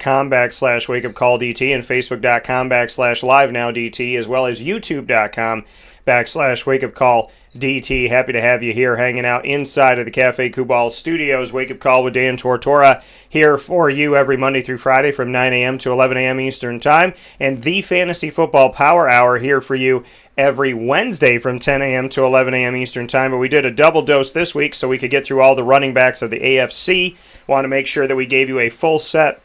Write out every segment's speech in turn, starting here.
facebook.com/wakeupcalldt and facebook.com/livenowdt, as well as youtube.com/wakeupcalldt. Happy to have you here hanging out inside of the Cafe Kubal Studios. Wake Up Call with Dan Tortora here for you every Monday through Friday from 9 a.m. to 11 a.m. Eastern Time, and the Fantasy Football Power Hour here for you every Wednesday from 10 a.m. to 11 a.m. Eastern Time. But we did a double dose this week so we could get through all the running backs of the AFC. Want to make sure that we gave you a full set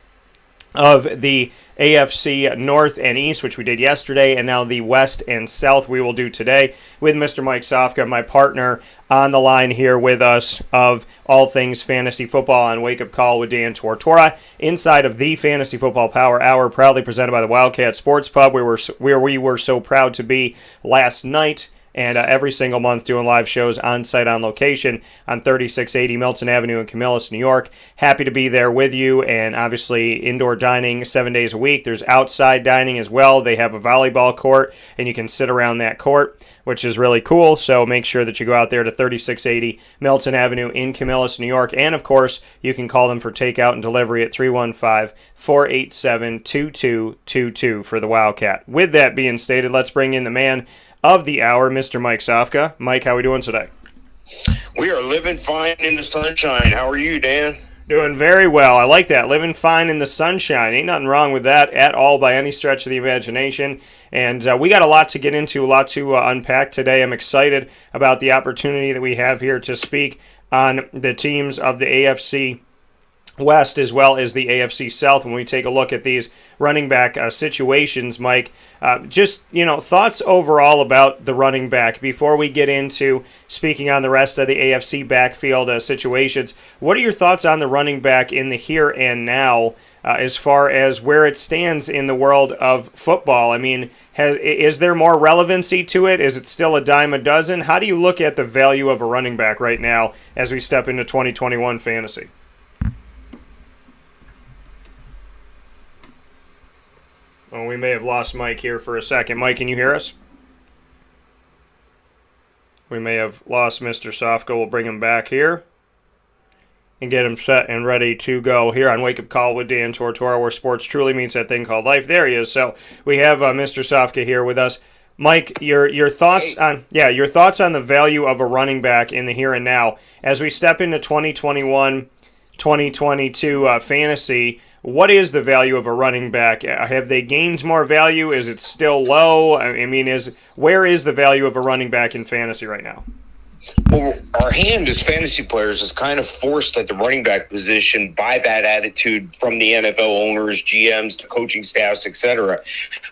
of the AFC North and East, which we did yesterday, and now the West and South we will do today with Mr. Mike Sofka, my partner on the line here with us of all things fantasy football on Wake Up Call with Dan Tortora, inside of the Fantasy Football Power Hour, proudly presented by the Wildcat Sports Pub, where we were so proud to be last night. And every single month doing live shows on-site on location on 3680 Milton Avenue in Camillus, New York. Happy to be there with you, and obviously indoor dining 7 days a week. There's outside dining as well. They have a volleyball court, and you can sit around that court, which is really cool. So make sure that you go out there to 3680 Milton Avenue in Camillus, New York. And, of course, you can call them for takeout and delivery at 315-487-2222 for the Wildcat. With that being stated, let's bring in the man of the hour, Mr. Mike Sofka. Mike, how are we doing today? We are living fine in the sunshine. How are you, Dan? Doing very well. I like that. Living fine in the sunshine. Ain't nothing wrong with that at all by any stretch of the imagination. And we got a lot to get into, a lot to unpack today. I'm excited about the opportunity that we have here to speak on the teams of the AFC West as well as the AFC South when we take a look at these running back situations. Mike, just thoughts overall about the running back before we get into speaking on the rest of the AFC backfield situations. What are your thoughts on the running back in the here and now as far as where it stands in the world of football? I mean, is there more relevancy to it? Is it still a dime a dozen? How do you look at the value of a running back right now as we step into 2021 fantasy? Oh, we may have lost Mike here for a second. Mike, can you hear us? We may have lost Mr. Sofka. We'll bring him back here and get him set and ready to go here on Wake Up Call with Dan Tortora, where sports truly means that thing called life. There he is. So we have Mr. Sofka here with us. Mike, your thoughts on the value of a running back in the here and now as we step into 2021, 2022 fantasy. What is the value of a running back? Have they gained more value? Is it still low? I mean, where is the value of a running back in fantasy right now? Well, our hand as fantasy players is kind of forced at the running back position by that attitude from the NFL owners, GMs, the coaching staffs, etc.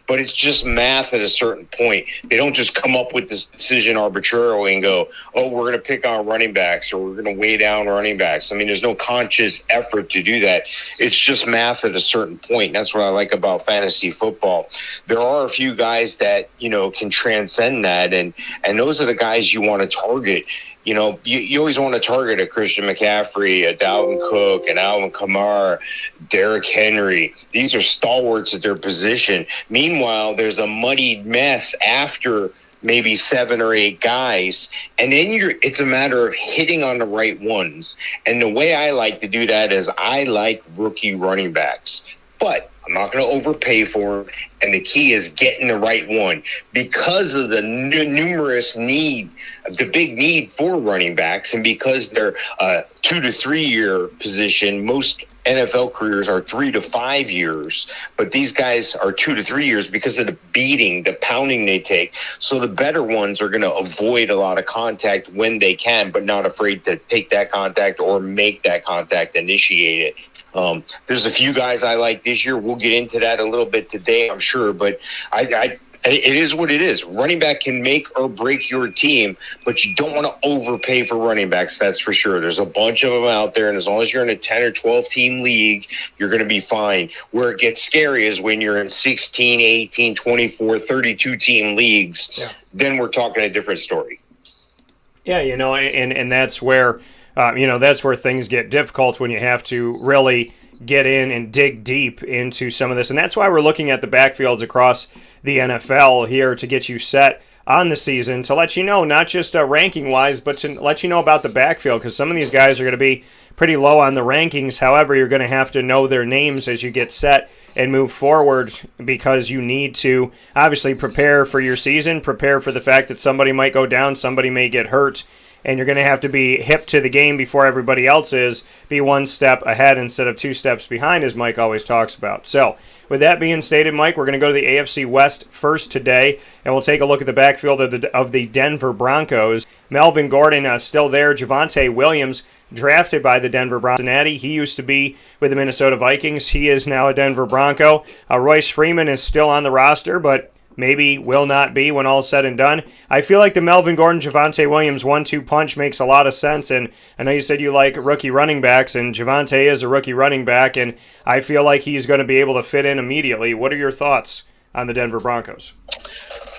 But it's just math at a certain point. They don't just come up with this decision arbitrarily and go, oh, we're going to pick on running backs or we're going to weigh down running backs. I mean, there's no conscious effort to do that. It's just math at a certain point. That's what I like about fantasy football. There are a few guys that, can transcend that, and those are the guys you want to target. You always want to target a Christian McCaffrey, a Dalvin Cook, an Alvin Kamara, Derrick Henry. These are stalwarts at their position. Meanwhile, there's a muddied mess after maybe 7 or 8 guys, and then it's a matter of hitting on the right ones. And the way I like to do that is I like rookie running backs. But I'm not going to overpay for them, and the key is getting the right one because of the the big need for running backs, and because they're 2 to 3 year position. Most NFL careers are 3 to 5 years, but these guys are 2 to 3 years because of the beating, the pounding they take. So the better ones are going to avoid a lot of contact when they can, but not afraid to take that contact or make that contact, initiate it. There's a few guys I like this year. We'll get into that a little bit today, I'm sure, but it is what it is. Running back can make or break your team, but you don't want to overpay for running backs, that's for sure. There's a bunch of them out there, and as long as you're in a 10 or 12 team league, you're going to be fine. Where it gets scary is when you're in 16, 18, 24, 32 team leagues. Yeah. Then we're talking a different story. Yeah, and that's where that's where things get difficult, when you have to really get in and dig deep into some of this. And that's why we're looking at the backfields across the NFL here to get you set on the season to let you know, not just ranking-wise, but to let you know about the backfield, because some of these guys are going to be pretty low on the rankings. However, you're going to have to know their names as you get set and move forward, because you need to obviously prepare for your season, prepare for the fact that somebody might go down, somebody may get hurt, and you're going to have to be hip to the game before everybody else is, be one step ahead instead of two steps behind, as Mike always talks about. So, with that being stated, Mike, we're going to go to the AFC West first today, and we'll take a look at the backfield of the Denver Broncos. Melvin Gordon still there. Javonte Williams, drafted by the Denver Broncos. Cincinnati. He used to be with the Minnesota Vikings. He is now a Denver Bronco. Royce Freeman is still on the roster, but maybe will not be when all is said and done. I feel like the Melvin Gordon, Javonte Williams 1-2 punch makes a lot of sense, and I know you said you like rookie running backs, and Javonte is a rookie running back, and I feel like he's going to be able to fit in immediately. What are your thoughts on the Denver Broncos?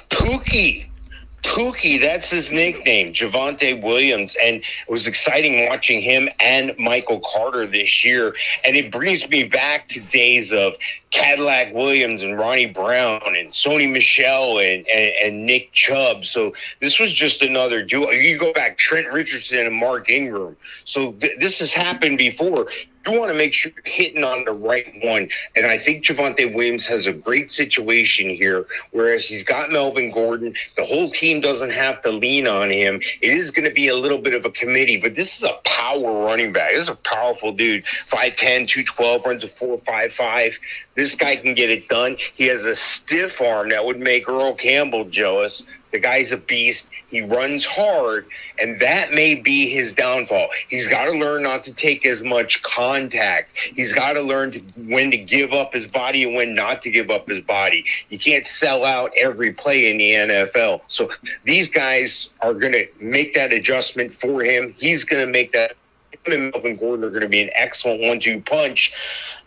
Pookie, that's his nickname, Javonte Williams, and it was exciting watching him and Michael Carter this year, and it brings me back to days of Cadillac Williams and Ronnie Brown and Sony Michel and Nick Chubb. So this was just another duo. You go back, Trent Richardson and Mark Ingram. So this has happened before. You want to make sure you're hitting on the right one. And I think Javonte Williams has a great situation here, whereas he's got Melvin Gordon. The whole team doesn't have to lean on him. It is going to be a little bit of a committee, but this is a power running back. This is a powerful dude. 5'10", 212, runs a 4.55. This guy can get it done. He has a stiff arm that would make Earl Campbell jealous. The guy's a beast. He runs hard, and that may be his downfall. He's got to learn not to take as much contact. He's got to learn when to give up his body and when not to give up his body. You can't sell out every play in the NFL. So these guys are going to make that adjustment for him. He's going to make that. Him and Melvin Gordon are going to be an excellent 1-2 punch.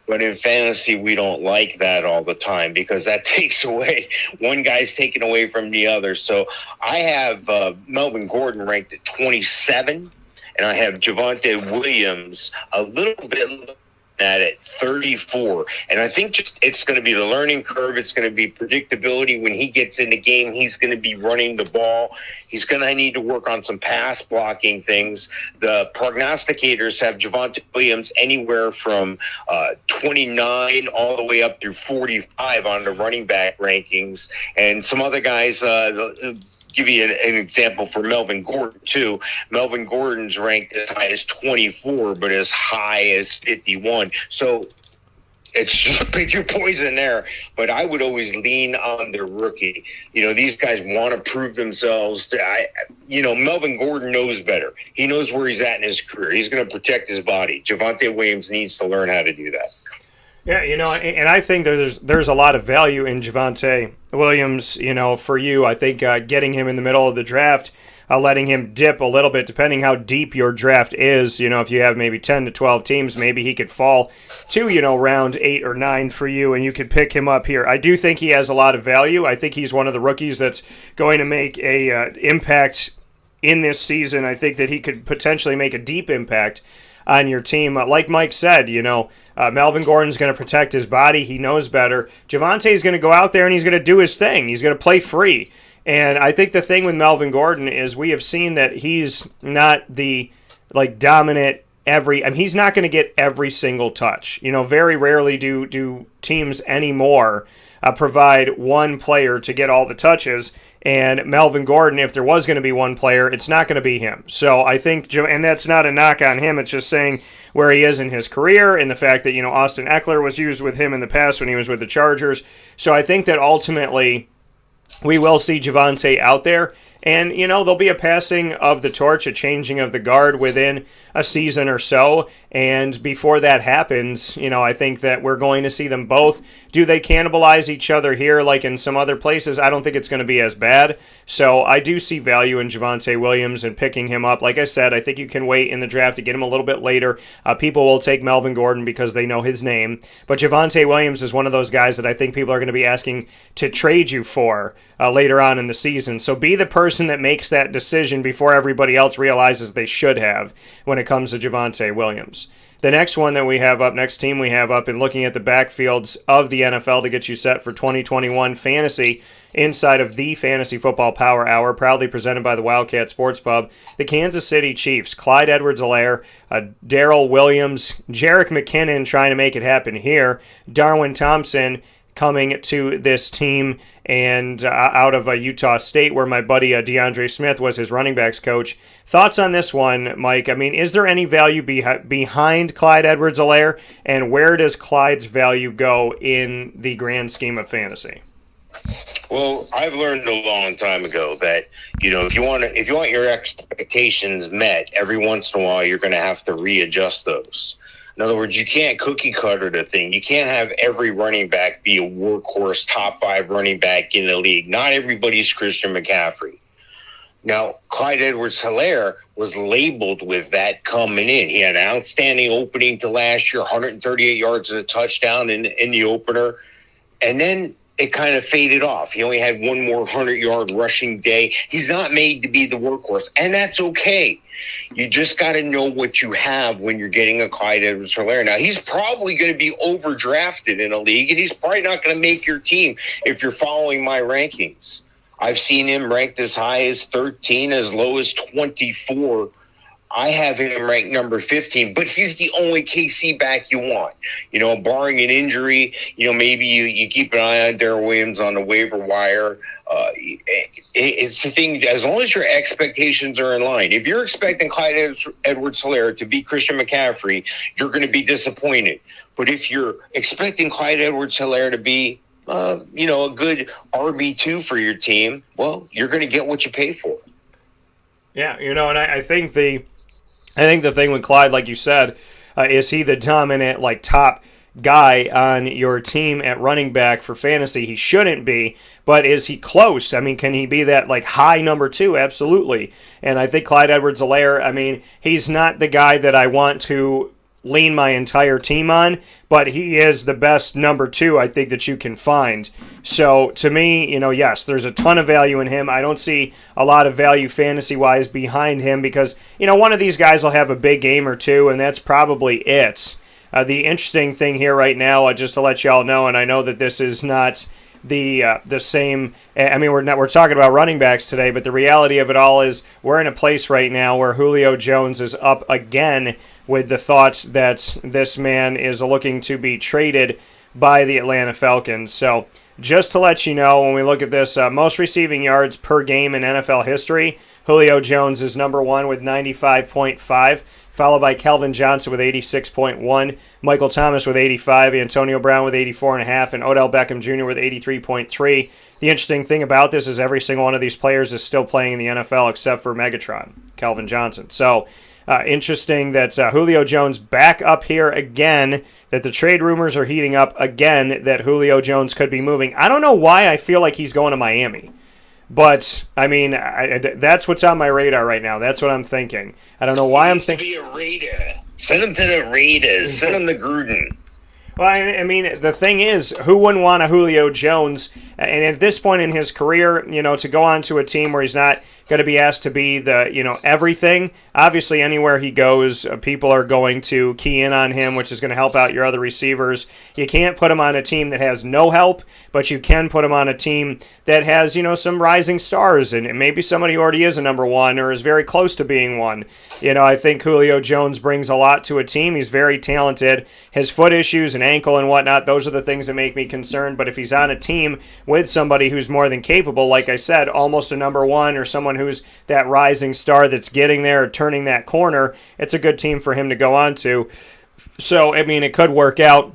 But in fantasy, we don't like that all the time, because that takes away, one guy's taken away from the other. So I have Melvin Gordon ranked at 27, and I have Javonte Williams a little bit at 34. And I think just it's going to be the learning curve. It's going to be predictability. When he gets in the game, he's going to be running the ball. He's going to need to work on some pass blocking things. The prognosticators have Javonte Williams anywhere from 29 all the way up through 45 on the running back rankings. And some other guys, give you an example for Melvin Gordon, too. Melvin Gordon's ranked as high as 24, but as high as 51. So it's just pick your poison there. But I would always lean on the rookie. You know, these guys want to prove themselves. Melvin Gordon knows better. He knows where he's at in his career. He's going to protect his body. Javonte Williams needs to learn how to do that. Yeah, and I think there's a lot of value in Javonte Williams, for you. I think getting him in the middle of the draft, letting him dip a little bit, depending how deep your draft is. If you have maybe 10 to 12 teams, maybe he could fall to, round 8 or 9 for you, and you could pick him up here. I do think he has a lot of value. I think he's one of the rookies that's going to make a impact in this season. I think that he could potentially make a deep impact on your team. Like Mike said, Melvin Gordon's going to protect his body. He knows better. Javonte's going to go out there and he's going to do his thing. He's going to play free. And I think the thing with Melvin Gordon is we have seen that he's not the dominant he's not going to get every single touch. Very rarely do teams anymore provide one player to get all the touches. And Melvin Gordon, if there was going to be one player, it's not going to be him. So I think, and that's not a knock on him, it's just saying where he is in his career and the fact that, Austin Eckler was used with him in the past when he was with the Chargers. So I think that ultimately we will see Javonte out there. And, there'll be a passing of the torch, a changing of the guard within a season or so. And before that happens, I think that we're going to see them both. Do they cannibalize each other here like in some other places? I don't think it's going to be as bad. So I do see value in Javonte Williams and picking him up. Like I said, I think you can wait in the draft to get him a little bit later. People will take Melvin Gordon because they know his name. But Javonte Williams is one of those guys that I think people are going to be asking to trade you for later on in the season. So be the person that makes that decision before everybody else realizes they should have when it comes to Javonte Williams. the next one that we have up, next team we have up, and looking at the backfields of the NFL to get you set for 2021 fantasy inside of the Fantasy Football Power Hour, proudly presented by the Wildcat Sports Pub, the Kansas City Chiefs, Clyde Edwards-Helaire, Darrell Williams, Jerick McKinnon trying to make it happen here, Darwin Thompson coming to this team, and out of Utah State, where my buddy DeAndre Smith was his running backs coach. Thoughts on this one, Mike? I mean, is there any value behind Clyde Edwards-Helaire, and where does Clyde's value go in the grand scheme of fantasy? Well, I've learned a long time ago that, if you want your expectations met, every once in a while you're going to have to readjust those. In other words, you can't cookie cutter the thing. You can't have every running back be a workhorse top 5 running back in the league. Not everybody's Christian McCaffrey. Now, Clyde Edwards-Helaire was labeled with that coming in. He had an outstanding opening to last year, 138 yards and a touchdown in the opener. And then it kind of faded off. He only had one more 100-yard rushing day. He's not made to be the workhorse, and that's okay. You just got to know what you have when you're getting a Clyde Edwards-Helaire. Now, he's probably going to be overdrafted in a league, and he's probably not going to make your team if you're following my rankings. I've seen him ranked as high as 13, as low as 24. I have him ranked number 15, but he's the only KC back you want. Barring an injury, maybe you keep an eye on Darrell Williams on the waiver wire. It's the thing, as long as your expectations are in line. If you're expecting Clyde Edwards-Helaire to be Christian McCaffrey, you're going to be disappointed. But if you're expecting Clyde Edwards-Helaire to be, a good RB2 for your team, well, you're going to get what you pay for. Yeah, and I think the thing with Clyde, like you said, is he the dominant, top guy on your team at running back for fantasy? He shouldn't be, but is he close? I mean, can he be that, high number 2? Absolutely. And I think Clyde Edwards-Helaire, he's not the guy that I want to lean my entire team on, but he is the best number 2 I think that you can find. So to me, yes, there's a ton of value in him. I don't see a lot of value fantasy-wise behind him because, one of these guys will have a big game or two, and that's probably it. The interesting thing here right now, just to let y'all know, and I know that this is not the same. We're talking about running backs today, but the reality of it all is we're in a place right now where Julio Jones is up again with the thoughts that this man is looking to be traded by the Atlanta Falcons. So just to let you know, when we look at this, most receiving yards per game in NFL history, Julio Jones is number 1 with 95.5, followed by Calvin Johnson with 86.1, Michael Thomas with 85, Antonio Brown with 84.5, and Odell Beckham Jr. with 83.3. The interesting thing about this is every single one of these players is still playing in the NFL except for Megatron, Calvin Johnson. So interesting that Julio Jones back up here again, that the trade rumors are heating up again, that Julio Jones could be moving. I don't know why I feel like he's going to Miami. But, that's what's on my radar right now. That's what I'm thinking. I don't know why I'm thinking. He needs to be a Raider. Send him to the Raiders. Send him to Gruden. Well, the thing is, who wouldn't want a Julio Jones? And at this point in his career, to go on to a team where he's not going to be asked to be the, everything. Obviously, anywhere he goes, people are going to key in on him, which is going to help out your other receivers. You can't put him on a team that has no help, but you can put him on a team that has, some rising stars, and maybe somebody who already is a number 1 or is very close to being one. I think Julio Jones brings a lot to a team. He's very talented. His foot issues and ankle and whatnot, those are the things that make me concerned. But if he's on a team with somebody who's more tkin capable, like I said, almost a number 1 or someone who's that rising star that's getting there, turning that corner, it's a good team for him to go on to. So, it could work out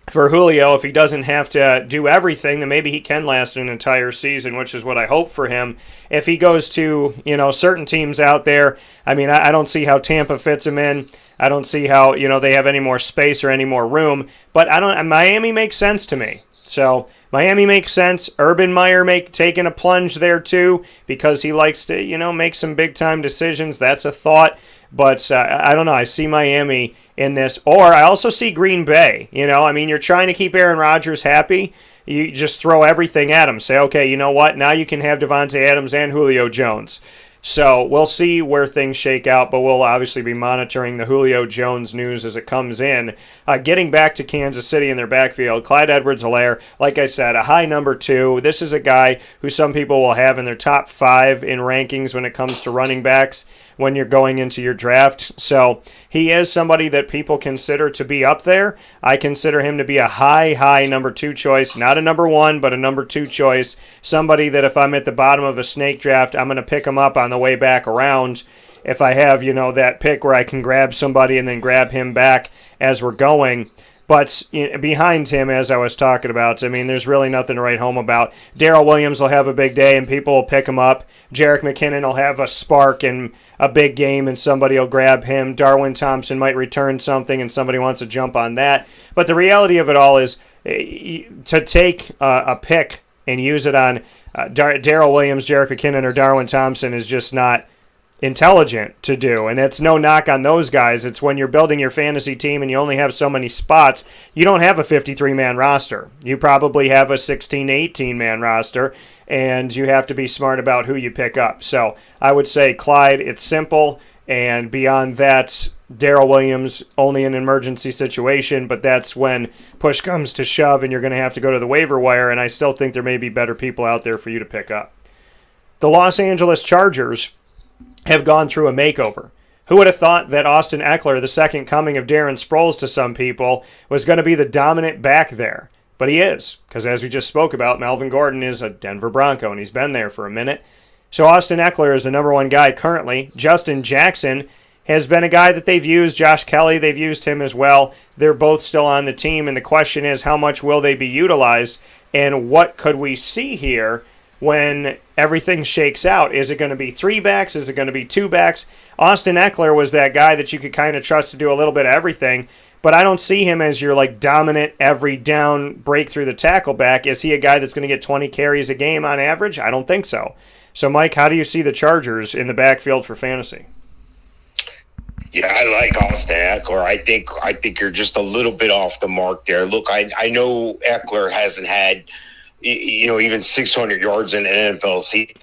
for Julio if he doesn't have to do everything, then maybe he can last an entire season, which is what I hope for him. If he goes to, certain teams out there, I don't see how Tampa fits him in. I don't see how, they have any more space or any more room. But Miami makes sense to me. So Miami makes sense. Urban Meyer taking a plunge there too because he likes to, make some big-time decisions. That's a thought. But I don't know. I see Miami in this. Or I also see Green Bay. You're trying to keep Aaron Rodgers happy. You just throw everything at him. Say, okay, you know what? Now you can have Devontae Adams and Julio Jones. So we'll see where things shake out, but we'll obviously be monitoring the Julio Jones news as it comes in. Getting back to Kansas City in their backfield, Clyde Edwards-Helaire, like I said, a high number 2. This is a guy who some people will have in their top 5 in rankings when it comes to running backs when you're going into your draft. So he is somebody that people consider to be up there. I consider him to be a high number 2 choice, not a number 1, but a number 2 choice. Somebody that if I'm at the bottom of a snake draft, I'm going to pick him up on the way back around. If I have, that pick where I can grab somebody and then grab him back as we're going. But behind him, as I was talking about, there's really nothing to write home about. Darrell Williams will have a big day and people will pick him up. Jerick McKinnon will have a spark and a big game and somebody will grab him. Darwin Thompson might return something and somebody wants to jump on that. But the reality of it all is to take a pick and use it on Darrell Williams, Jerick McKinnon, or Darwin Thompson is just not intelligent to do. And it's no knock on those guys. It's when you're building your fantasy team and you only have so many spots, you don't have a 53-man roster. You probably have a 16 to 18-man roster, and you have to be smart about who you pick up. So I would say Clyde, it's simple, and beyond that, Darrell Williams, only an emergency situation, but that's when push comes to shove and you're going to have to go to the waiver wire, and I still think there may be better people out there for you to pick up. The Los Angeles Chargers have gone through a makeover. Who would have thought that Austin Eckler, the second coming of Darren Sproles to some people, was going to be the dominant back there? But he is, because as we just spoke about, Melvin Gordon is a Denver Bronco, and he's been there for a minute. So Austin Eckler is the number 1 guy currently. Justin Jackson has been a guy that they've used. Josh Kelly, they've used him as well. They're both still on the team, and the question is, how much will they be utilized, and what could we see here when everything shakes out? Is it going to be 3 backs? Is it going to be 2 backs? Austin Eckler was that guy that you could kind of trust to do a little bit of everything, but I don't see him as your dominant every down break through the tackle back. Is he a guy that's going to get 20 carries a game on average? I don't think so. So, Mike, how do you see the Chargers in the backfield for fantasy? Yeah, I like Austin Eckler. I think you're just a little bit off the mark there. Look, I know Eckler hasn't had even 600 yards in the NFL season,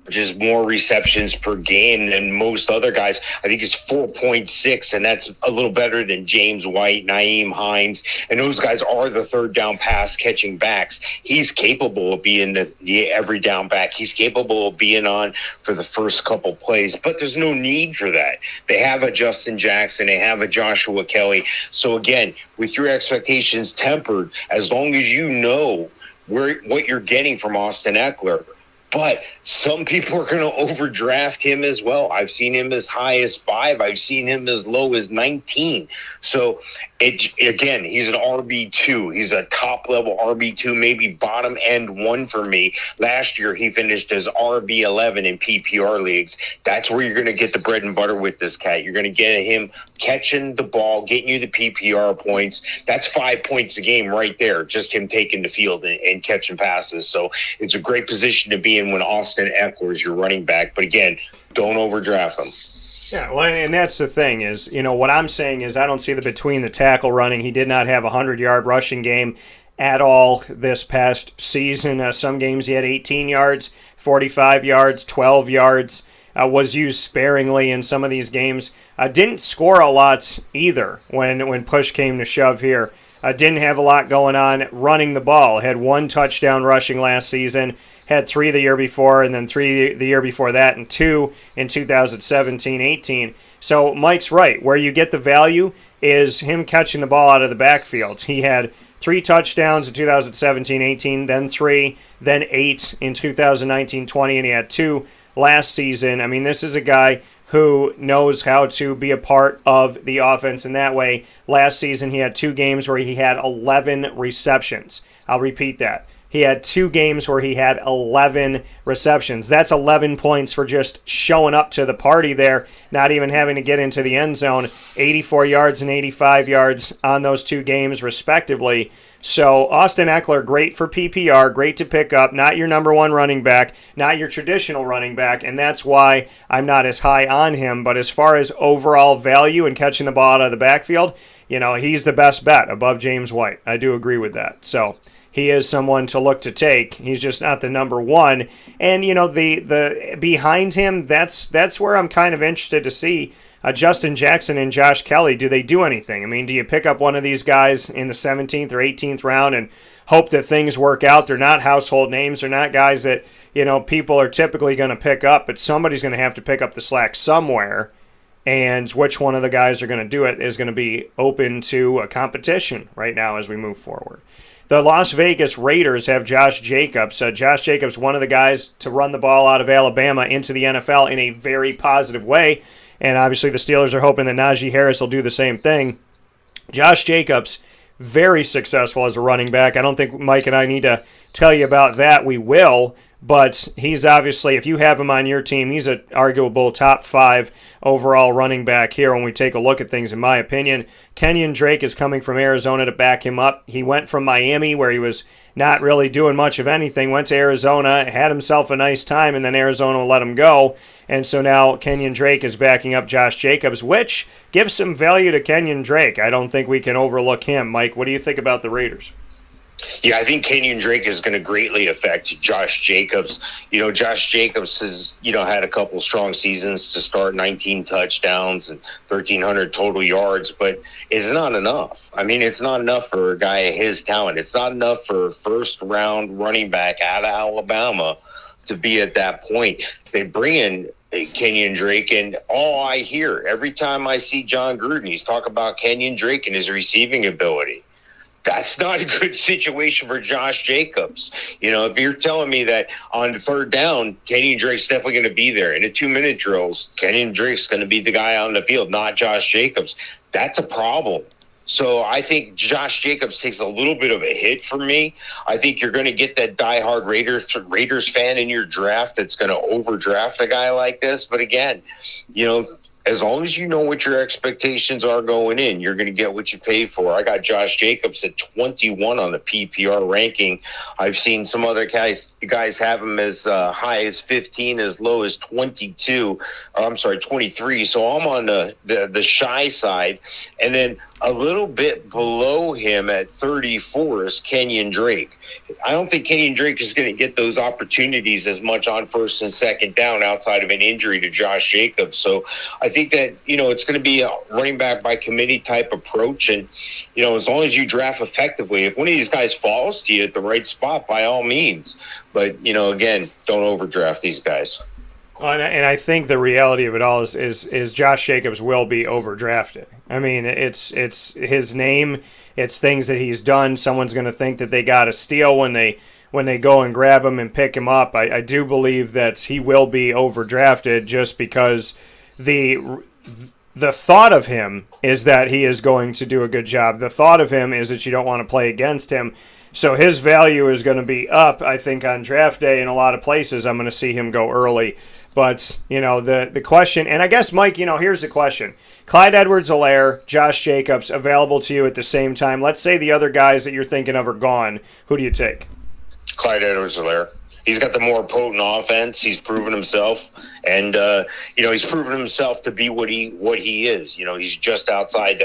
just more receptions per game than most other guys. I think it's 4.6, and that's a little better than James White, Nyheim Hines, and those guys are the third down pass catching backs. He's capable of being the every down back. He's capable of being on for the first couple plays, but there's no need for that. They have a Justin Jackson, they have a Joshua Kelly. So again, with your expectations tempered, as long as you know what you're getting from Austin Eckler. But some people are going to overdraft him as well. I've seen him as high as 5. I've seen him as low as 19. So, again, he's an RB2. He's a top-level RB2, maybe bottom-end 1 for me. Last year, he finished as RB11 in PPR leagues. That's where you're going to get the bread and butter with this cat. You're going to get him catching the ball, getting you the PPR points. That's 5 points a game right there, just him taking the field and catching passes. So it's a great position to be in when Austin Eckler is your running back. But again, don't overdraft him. Yeah, well, and that's the thing is, what I'm saying is I don't see the between the tackle running. He did not have a 100-yard rushing game at all this past season. Some games he had 18 yards, 45 yards, 12 yards, was used sparingly in some of these games. Didn't score a lot either when push came to shove here. Didn't have a lot going on running the ball. Had 1 touchdown rushing last season. Had 3 the year before, and then 3 the year before that, and 2 in 2017-18. So Mike's right. Where you get the value is him catching the ball out of the backfield. He had 3 touchdowns in 2017-18, then 3, then 8 in 2019-20, and he had 2 last season. I mean, this is a guy who knows how to be a part of the offense in that way. Last season, he had 2 games where he had 11 receptions. I'll repeat that. He had 2 games where he had 11 receptions. That's 11 points for just showing up to the party there, not even having to get into the end zone. 84 yards and 85 yards on those 2 games, respectively. So Austin Eckler, great for PPR, great to pick up, not your number 1 running back, not your traditional running back, and that's why I'm not as high on him. But as far as overall value and catching the ball out of the backfield, he's the best bet above James White. I do agree with that. So he is someone to look to take. He's just not the number one. And, the behind him, that's where I'm kind of interested to see Justin Jackson and Josh Kelly. Do they do anything? I mean, do you pick up one of these guys in the 17th or 18th round and hope that things work out? They're not household names. They're not guys that, people are typically going to pick up, but somebody's going to have to pick up the slack somewhere. And which one of the guys are going to do it is going to be open to a competition right now as we move forward. The Las Vegas Raiders have Josh Jacobs. Josh Jacobs, one of the guys to run the ball out of Alabama into the NFL in a very positive way. And obviously the Steelers are hoping that Najee Harris will do the same thing. Josh Jacobs, very successful as a running back. I don't think Mike and I need to tell you about that. We will. But he's obviously, if you have him on your team, he's an arguable top 5 overall running back here when we take a look at things, in my opinion. Kenyon Drake is coming from Arizona to back him up. He went from Miami, where he was not really doing much of anything, went to Arizona, had himself a nice time, and then Arizona let him go. And so now Kenyon Drake is backing up Josh Jacobs, which gives some value to Kenyon Drake. I don't think we can overlook him. Mike, what do you think about the Raiders? Yeah, I think Kenyon Drake is going to greatly affect Josh Jacobs. Josh Jacobs has, had a couple strong seasons to start, 19 touchdowns and 1,300 total yards, but it's not enough. I mean, it's not enough for a guy of his talent. It's not enough for a first-round running back out of Alabama to be at that point. They bring in Kenyon Drake, and all I hear every time I see John Gruden, he's talking about Kenyon Drake and his receiving ability. That's not a good situation for Josh Jacobs. If you're telling me that on the third down, Kenyon Drake's definitely going to be there. In the 2-minute drills, Kenyon Drake's going to be the guy on the field, not Josh Jacobs. That's a problem. So I think Josh Jacobs takes a little bit of a hit for me. I think you're going to get that diehard Raiders fan in your draft that's going to overdraft a guy like this. But again, as long as you know what your expectations are going in, you're going to get what you pay for. I got Josh Jacobs at 21 on the PPR ranking. I've seen some other guys have him as high as 15, as low as 23. So I'm on the shy side. And then a little bit below him at 34 is Kenyon Drake. I don't think Kenyon Drake is going to get those opportunities as much on first and second down outside of an injury to Josh Jacobs. So I think that, it's going to be a running back by committee type approach. And, as long as you draft effectively, if one of these guys falls to you at the right spot, by all means. But, again, don't overdraft these guys. And I think the reality of it all is Josh Jacobs will be overdrafted. I mean, it's his name, it's things that he's done. Someone's going to think that they got a steal when they go and grab him and pick him up. I do believe that he will be overdrafted just because the thought of him is that he is going to do a good job. The thought of him is that you don't want to play against him. So his value is going to be up, I think, on draft day in a lot of places. I'm going to see him go early. But, the question, and I guess, Mike, here's the question. Clyde Edwards-Helaire, Josh Jacobs, available to you at the same time. Let's say the other guys that you're thinking of are gone. Who do you take? Clyde Edwards-Helaire. He's got the more potent offense. He's proven himself. And, he's proven himself to be what he is. He's just outside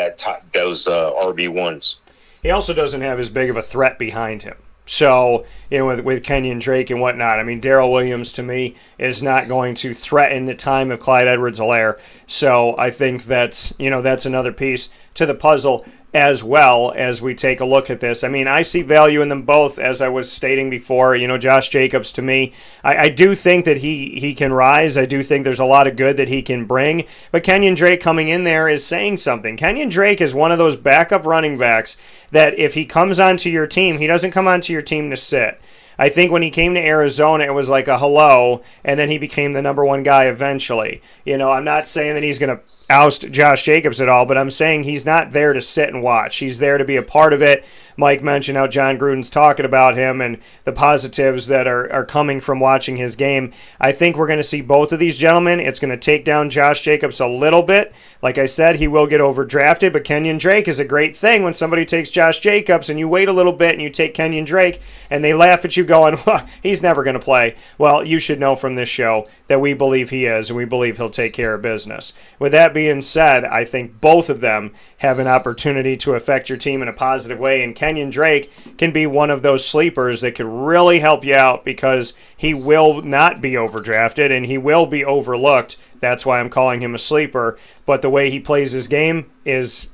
those RB1s. He also doesn't have as big of a threat behind him. So, with Kenyon Drake and whatnot, I mean, Darrell Williams, to me, is not going to threaten the time of Clyde Edwards-Helaire. So I think that's another piece to the puzzle as well as we take a look at this. I mean, I see value in them both, as I was stating before. Josh Jacobs, to me, I do think that he can rise. I do think there's a lot of good that he can bring. But Kenyon Drake coming in there is saying something. Kenyon Drake is one of those backup running backs that if he comes onto your team, he doesn't come onto your team to sit. I think when he came to Arizona, it was like a hello, and then he became the number one guy eventually. I'm not saying that he's going to oust Josh Jacobs at all, but I'm saying he's not there to sit and watch. He's there to be a part of it. Mike mentioned how John Gruden's talking about him and the positives that are coming from watching his game. I think we're going to see both of these gentlemen. It's going to take down Josh Jacobs a little bit. Like I said, he will get overdrafted, but Kenyon Drake is a great thing when somebody takes Josh Jacobs and you wait a little bit and you take Kenyon Drake and they laugh at you going, well, he's never going to play. Well, you should know from this show that we believe he is, and we believe he'll take care of business. With that being said, I think both of them have an opportunity to affect your team in a positive way, and Kenyon Drake can be one of those sleepers that could really help you out because he will not be overdrafted and he will be overlooked. That's why I'm calling him a sleeper. But the way he plays his game is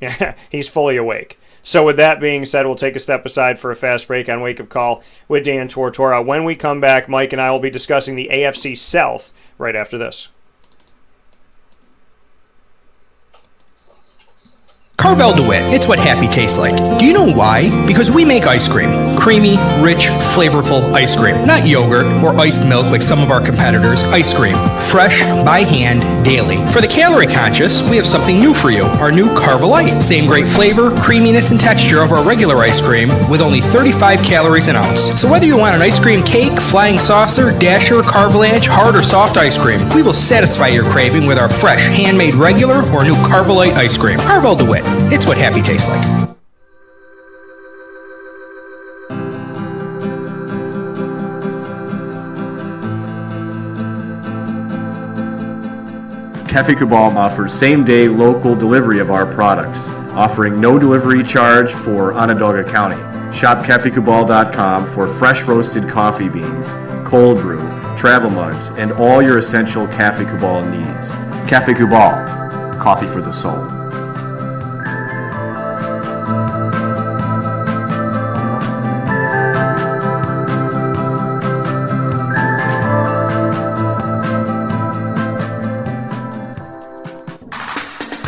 he's fully awake. So with that being said, we'll take a step aside for a fast break on Wake Up Call with Dan Tortora. When we come back, Mike and I will be discussing the AFC South right after this. Carvel DeWitt, it's what happy tastes like. Do you know why? Because we make ice cream. Creamy, rich, flavorful ice cream. Not yogurt or iced milk like some of our competitors. Ice cream. Fresh, by hand, daily. For the calorie conscious, we have something new for you. Our new Carvelite. Same great flavor, creaminess, and texture of our regular ice cream with only 35 calories an ounce. So whether you want an ice cream cake, flying saucer, dasher, carvalanche, hard or soft ice cream, we will satisfy your craving with our fresh, handmade regular or new Carvelite ice cream. Carvel DeWitt. It's what happy tastes like. Cafe Cabal offers same-day local delivery of our products, offering no delivery charge for Onondaga County. Shop cafecabal.com for fresh roasted coffee beans, cold brew, travel mugs, and all your essential Cafe Cabal needs. Cafe Cabal, coffee for the soul.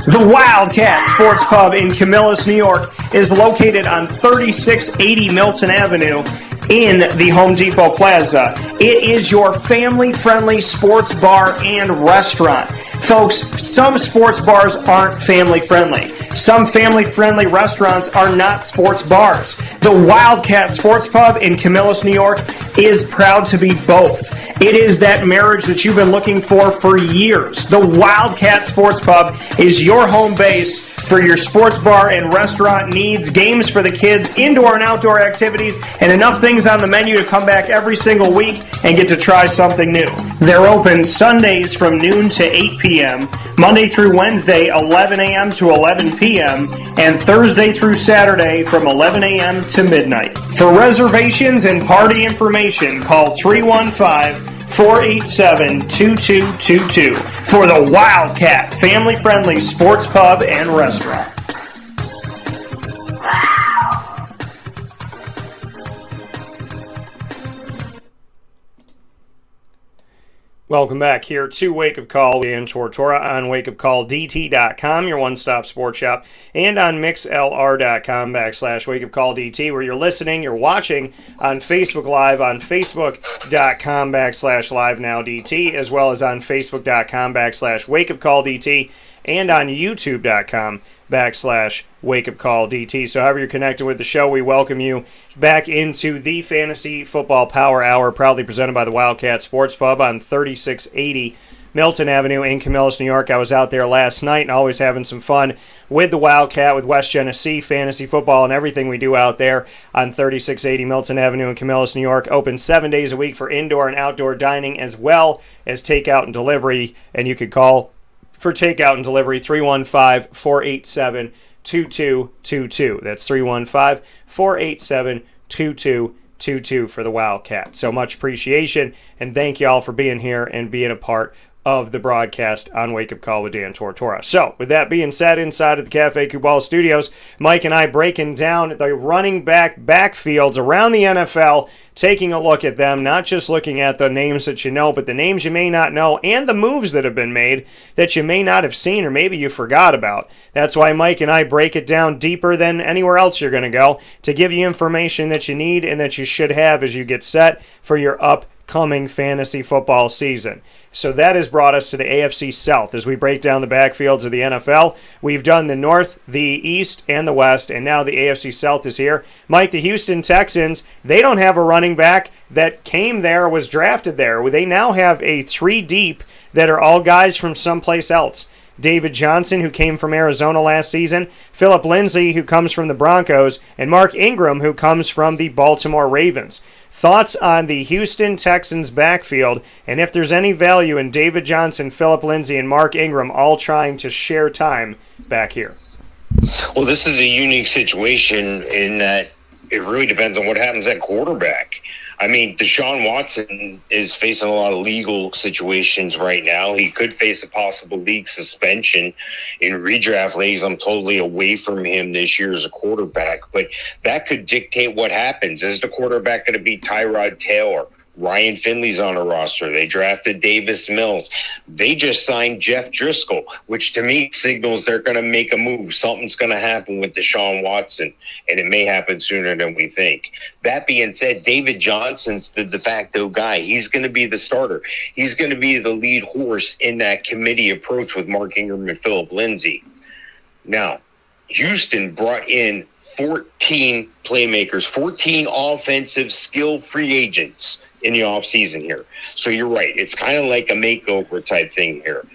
The Wildcat Sports Pub in Camillus, New York is located on 3680 Milton Avenue in the Home Depot Plaza. It is your family-friendly sports bar and restaurant. Folks, some sports bars aren't family-friendly. Some family-friendly restaurants are not sports bars. The Wildcat Sports Pub in Camillus, New York is proud to be both. It is that marriage that you've been looking for years. The Wildcat Sports Pub is your home base for your sports bar and restaurant needs, games for the kids, indoor and outdoor activities, and enough things on the menu to come back every single week and get to try something new. They're open Sundays from noon to 8 p.m., Monday through Wednesday, 11 a.m. to 11 p.m., and Thursday through Saturday from 11 a.m. to midnight. For reservations and party information, call 315-487-2222 for the Wildcat family-friendly sports pub and restaurant. Welcome back here to Wake Up Call and Tortora on wakeupcalldt.com, your one-stop sports shop, and on mixlr.com/wakeupcalldt, where you're listening, you're watching on Facebook Live, on facebook.com/livenowdt, as well as on facebook.com/wakeupcalldt, and on youtube.com/wakeupcalldt. So however you're connected with the show, we welcome you back into the Fantasy Football Power Hour, proudly presented by the Wildcat Sports Pub on 3680 Milton Avenue in Camillus, New York. I was out there last night and always having some fun with the Wildcat, with West Genesee Fantasy Football and everything we do out there on 3680 Milton Avenue in Camillus, New York. Open 7 days a week for indoor and outdoor dining, as well as takeout and delivery. And you could call for takeout and delivery, 315-487-2222. That's 315-487-2222 for the Wildcat. So much appreciation, and thank you all for being here and being a part of the broadcast on Wake Up Call with Dan Tortora. So, with that being said, inside of the Cafe Kubal studios, Mike and I breaking down the running back backfields around the NFL, taking a look at them, not just looking at the names that you know, but the names you may not know, and the moves that have been made that you may not have seen or maybe you forgot about. That's why Mike and I break it down deeper than anywhere else you're going to go, to give you information that you need and that you should have as you get set for your upcoming fantasy football season. So that has brought us to the AFC South as we break down the backfields of the NFL. We've done the North, the East, and the West, and now the AFC South is here. Mike, the Houston Texans, they don't have a running back that came there, was drafted there. They now have a 3 deep that are all guys from someplace else. David Johnson, who came from Arizona last season, Phillip Lindsay, who comes from the Broncos, and Mark Ingram, who comes from the Baltimore Ravens. Thoughts on the Houston Texans backfield, and if there's any value in David Johnson, Phillip Lindsay, and Mark Ingram all trying to share time back here? Well, this is a unique situation in that it really depends on what happens at quarterback. I mean, Deshaun Watson is facing a lot of legal situations right now. He could face a possible league suspension in redraft leagues. I'm totally away from him this year as a quarterback, but that could dictate what happens. Is the quarterback going to be Tyrod Taylor? Ryan Finley's on a roster. They drafted Davis Mills. They just signed Jeff Driscoll, which to me signals they're going to make a move. Something's going to happen with Deshaun Watson, and it may happen sooner than we think. That being said, David Johnson's the de facto guy. He's going to be the starter. He's going to be the lead horse in that committee approach with Mark Ingram and Phillip Lindsay. Now, Houston brought in 14 playmakers, 14 offensive skill free agents in the offseason here. So you're right. It's kind of like a makeover type thing here.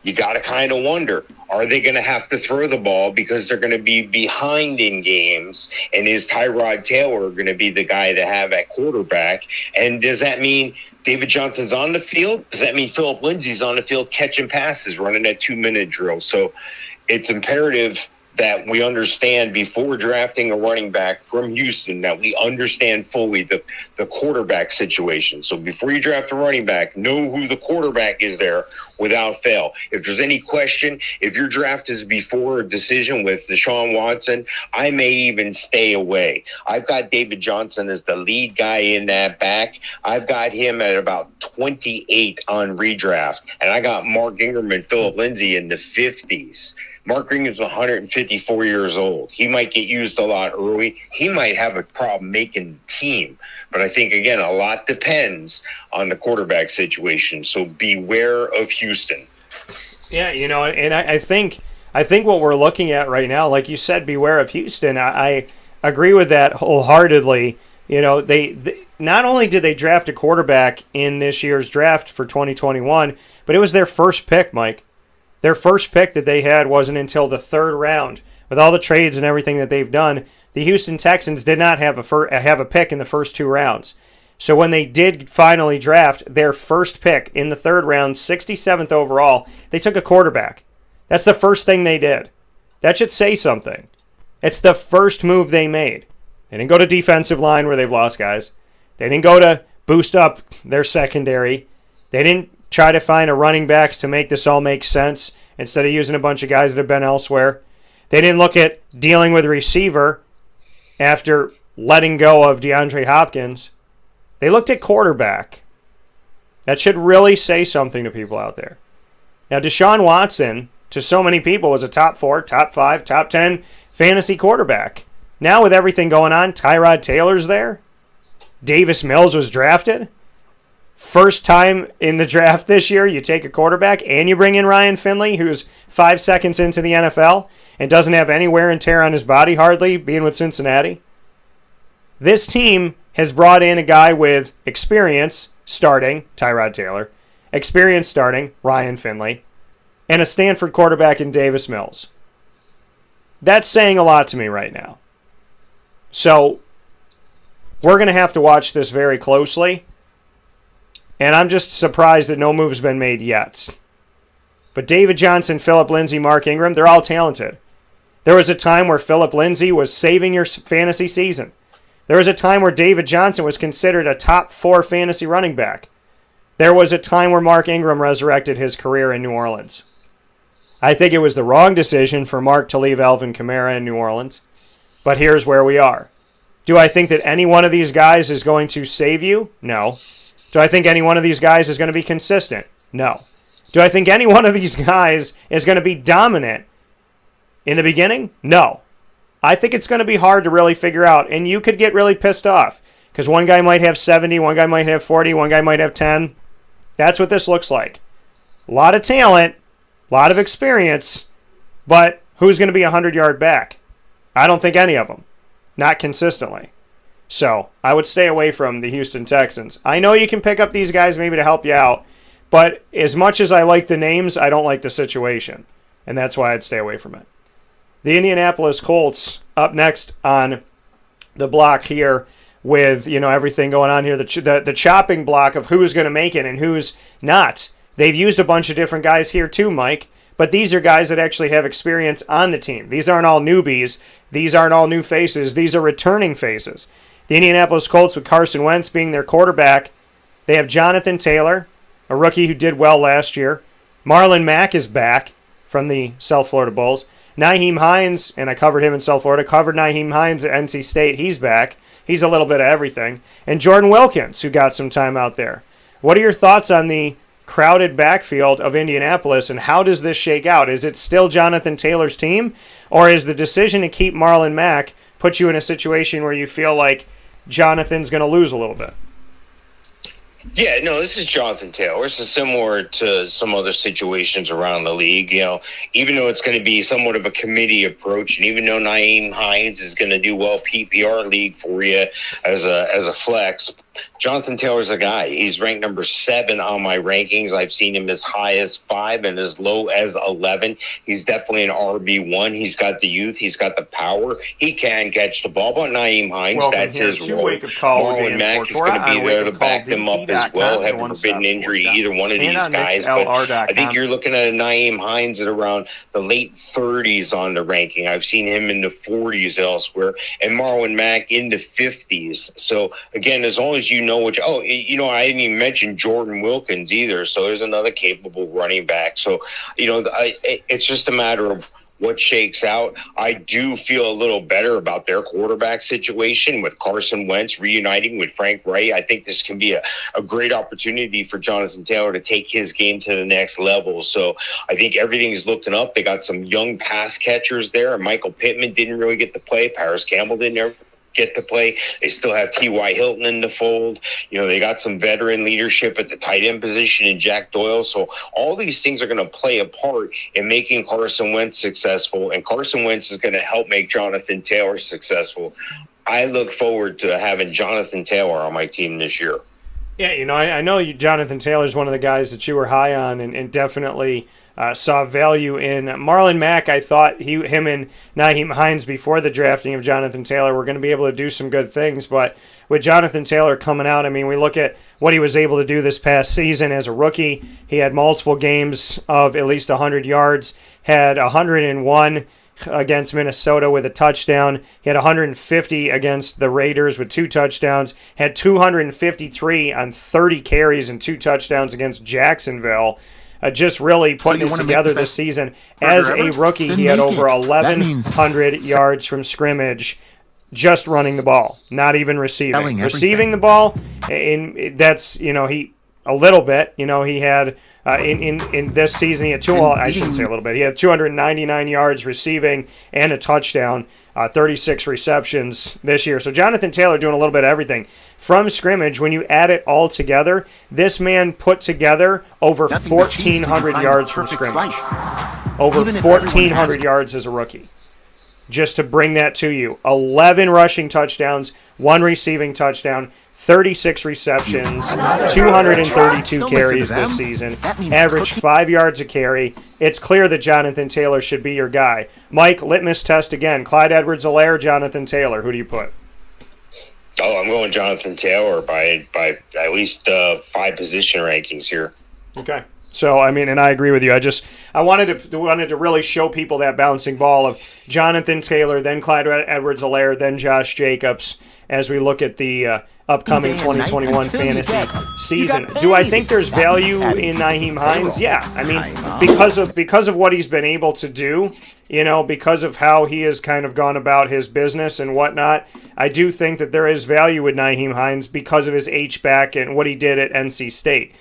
You got to kind of wonder, are they going to have to throw the ball because they're going to be behind in games? And is Tyrod Taylor going to be the guy to have at quarterback? And does that mean David Johnson's on the field? Does that mean Phillip Lindsay's on the field catching passes, running that 2-minute drill? So it's imperative that we understand before drafting a running back from Houston, that we understand fully the quarterback situation. So before you draft a running back, know who the quarterback is there without fail. If there's any question, if your draft is before a decision with Deshaun Watson, I may even stay away. I've got David Johnson as the lead guy in that back. I've got him at about 28 on redraft, and I got Mark Ingram and Phillip Lindsay in the 50s. Mark Ingram's 154 years old. He might get used a lot early. He might have a problem making the team. But I think, again, a lot depends on the quarterback situation. So beware of Houston. Yeah, and I think what we're looking at right now, like you said, beware of Houston. I agree with that wholeheartedly. They not only did they draft a quarterback in this year's draft for 2021, but it was their first pick, Mike. Their first pick that they had wasn't until the third round. With all the trades and everything that they've done, the Houston Texans did not have a pick in the first 2 rounds. So when they did finally draft their first pick in the third round, 67th overall, they took a quarterback. That's the first thing they did. That should say something. It's the first move they made. They didn't go to defensive line where they've lost guys. They didn't go to boost up their secondary. They didn't try to find a running back to make this all make sense instead of using a bunch of guys that have been elsewhere. They didn't look at dealing with a receiver after letting go of DeAndre Hopkins. They looked at quarterback. That should really say something to people out there. Now, Deshaun Watson, to so many people, was a top 4, top 5, top 10 fantasy quarterback. Now with everything going on, Tyrod Taylor's there. Davis Mills was drafted. First time in the draft this year, you take a quarterback and you bring in Ryan Finley, who's 5 seconds into the NFL and doesn't have any wear and tear on his body hardly, being with Cincinnati. This team has brought in a guy with experience starting, Tyrod Taylor, experience starting, Ryan Finley, and a Stanford quarterback in Davis Mills. That's saying a lot to me right now. So we're going to have to watch this very closely. And I'm just surprised that no move's been made yet. But David Johnson, Phillip Lindsay, Mark Ingram, they're all talented. There was a time where Phillip Lindsay was saving your fantasy season. There was a time where David Johnson was considered a top 4 fantasy running back. There was a time where Mark Ingram resurrected his career in New Orleans. I think it was the wrong decision for Mark to leave Alvin Kamara in New Orleans. But here's where we are. Do I think that any one of these guys is going to save you? No. Do I think any one of these guys is going to be consistent? No. Do I think any one of these guys is going to be dominant in the beginning? No. I think it's going to be hard to really figure out, and you could get really pissed off because one guy might have 70, one guy might have 40, one guy might have 10. That's what this looks like. A lot of talent, a lot of experience, but who's going to be a 100-yard back? I don't think any of them. Not consistently. So I would stay away from the Houston Texans. I know you can pick up these guys maybe to help you out, but as much as I like the names, I don't like the situation. and that's why I'd stay away from it. The Indianapolis Colts up next on the block here with, everything going on here, the chopping block of who's going to make it and who's not. They've used a bunch of different guys here too, Mike, but these are guys that actually have experience on the team. These aren't all newbies. These aren't all new faces. These are returning faces. The Indianapolis Colts, with Carson Wentz being their quarterback, they have Jonathan Taylor, a rookie who did well last year. Marlon Mack is back from the South Florida Bulls. Nyheim Hines, and I covered him in South Florida, covered Nyheim Hines at NC State. He's back. He's a little bit of everything. And Jordan Wilkins, who got some time out there. What are your thoughts on the crowded backfield of Indianapolis, and how does this shake out? Is it still Jonathan Taylor's team, or is the decision to keep Marlon Mack put you in a situation where you feel like Jonathan's going to lose a little bit? Yeah, no, this is Jonathan Taylor. This is similar to some other situations around the league. Even though it's going to be somewhat of a committee approach, and even though Nyheim Hines is going to do well PPR league for you as a flex, Jonathan Taylor's a guy. He's ranked number 7 on my rankings. I've seen him as high as 5 and as low as 11. He's definitely an RB1. He's got the youth. He's got the power. He can catch the ball. But Nyheim Hines, that's his role. Marlon Mack is going to be there to back them up as well. Heaven forbid an injury to either one of these guys. But I think you're looking at a Nyheim Hines at around the late 30s on the ranking. I've seen him in the 40s elsewhere. And Marlon Mack in the 50s. So, again, as long as you know I didn't even mention Jordan Wilkins either. So there's another capable running back. So, it's just a matter of what shakes out. I do feel a little better about their quarterback situation with Carson Wentz reuniting with Frank Wright. I think this can be a great opportunity for Jonathan Taylor to take his game to the next level. So I think everything's looking up. They got some young pass catchers there. Michael Pittman didn't really get to play. Paris Campbell didn't get to play. They still have T.Y. Hilton in the fold. They got some veteran leadership at the tight end position in Jack Doyle. So all these things are going to play a part in making Carson Wentz successful, and Carson Wentz is going to help make Jonathan Taylor successful. I look forward to having Jonathan Taylor on my team this year. Yeah, I know Jonathan Taylor's one of the guys that you were high on and definitely saw value in. Marlon Mack, I thought him and Nyheim Hines before the drafting of Jonathan Taylor were going to be able to do some good things, but with Jonathan Taylor coming out, we look at what he was able to do this past season as a rookie. He had multiple games of at least 100 yards, had 101 against Minnesota with a touchdown. He had 150 against the Raiders with 2 touchdowns, had 253 on 30 carries and 2 touchdowns against Jacksonville. Just really putting it together this season. As a rookie, he had over 1,100 yards from scrimmage just running the ball, not even receiving. Receiving the ball, that's, he a little bit. He had in this season, he had I shouldn't say a little bit. He had 299 yards receiving and a touchdown, 36 receptions this year. So Jonathan Taylor doing a little bit of everything. From scrimmage, when you add it all together, this man put together over 1,400 yards from scrimmage. Over 1,400 yards as a rookie. Just to bring that to you. 11 rushing touchdowns, 1 receiving touchdown, 36 receptions, 232 carries this season, averaged 5 yards a carry. It's clear that Jonathan Taylor should be your guy. Mike, litmus test again. Clyde Edwards-Helaire, Jonathan Taylor. Who do you put? Oh, I'm going Jonathan Taylor by at least 5 position rankings here. Okay. So, and I agree with you. I wanted to really show people that bouncing ball of Jonathan Taylor, then Clyde Edwards-Helaire, then Josh Jacobs as we look at the upcoming 2021 fantasy season. Do I think there's value in Nyheim Hines? Yeah. Because of what he's been able to do, because of how he has kind of gone about his business and whatnot, I do think that there is value with Nyheim Hines because of his H-back and what he did at NC State.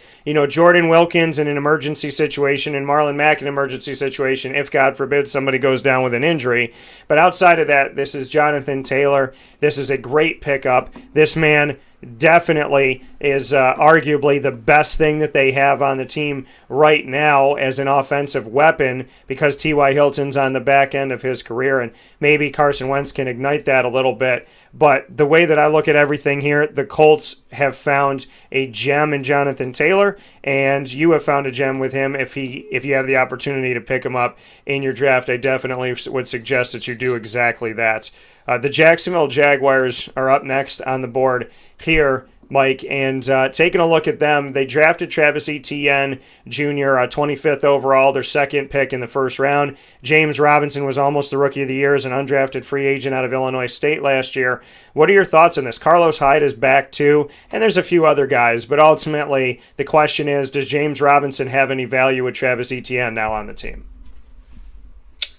Jordan Wilkins in an emergency situation and Marlon Mack in an emergency situation, if God forbid somebody goes down with an injury. But outside of that, this is Jonathan Taylor. This is a great pickup. This man definitely is arguably the best thing that they have on the team right now as an offensive weapon, because T.Y. Hilton's on the back end of his career, and maybe Carson Wentz can ignite that a little bit. But the way that I look at everything here, the Colts have found a gem in Jonathan Taylor, and you have found a gem with him. If you have the opportunity to pick him up in your draft, I definitely would suggest that you do exactly that. The Jacksonville Jaguars are up next on the board here, Mike, and taking a look at them, they drafted Travis Etienne Jr., 25th overall, their second pick in the first round. James Robinson was almost the Rookie of the Year as an undrafted free agent out of Illinois State last year. What are your thoughts on this? Carlos Hyde is back too, and there's a few other guys, but ultimately the question is, does James Robinson have any value with Travis Etienne now on the team?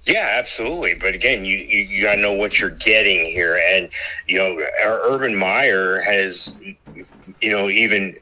Yeah, absolutely. But again, you got to know what you're getting here. And, our Urban Meyer has, even